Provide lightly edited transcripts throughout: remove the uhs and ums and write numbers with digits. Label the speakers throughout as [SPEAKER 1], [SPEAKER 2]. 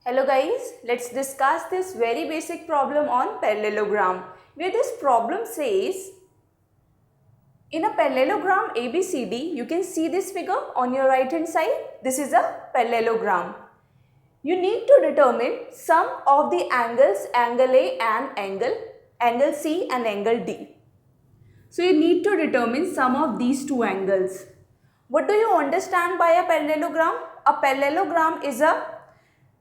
[SPEAKER 1] Hello guys, let's discuss this very basic problem on parallelogram, where this problem says in a parallelogram ABCD, you can see this figure on your right hand side. This is a parallelogram. You need to determine sum of the angles, angle A and angle C and angle D. So you need to determine sum of these two angles. What do you understand by a parallelogram? A parallelogram is a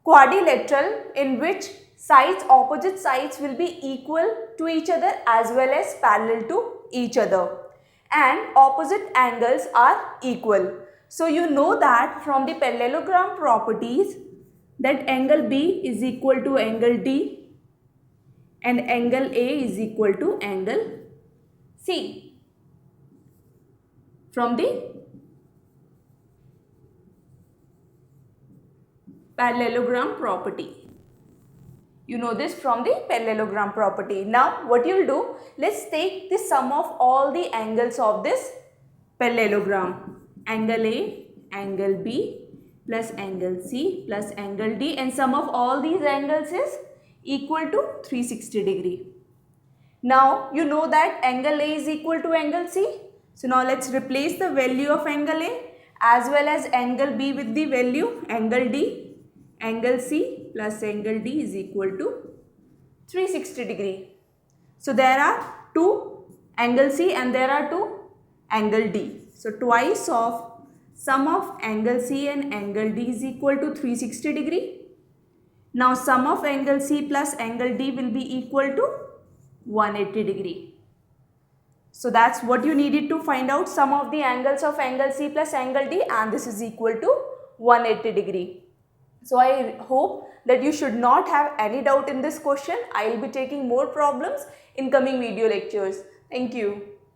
[SPEAKER 1] quadrilateral in which opposite sides will be equal to each other as well as parallel to each other, and opposite angles are equal. So you know that from the parallelogram properties that angle B is equal to angle D and angle A is equal to angle C from the parallelogram property. You know this from the parallelogram property. Now what you'll do, let's take the sum of all the angles of this parallelogram. Angle A, angle B plus angle C plus angle D, and sum of all these angles is equal to 360 degree. Now you know that angle A is equal to angle C. So now let's replace the value of angle A as well as angle B with the value angle D. Angle C plus angle D is equal to 360 degree. So there are two angle C and there are two angle D. So twice of sum of angle C and angle D is equal to 360 degree. Now sum of angle C plus angle D will be equal to 180 degree. So that's what you needed to find out, sum of the angles of angle C plus angle D, and this is equal to 180 degree. So I hope that you should not have any doubt in this question. I will be taking more problems in coming video lectures. Thank you.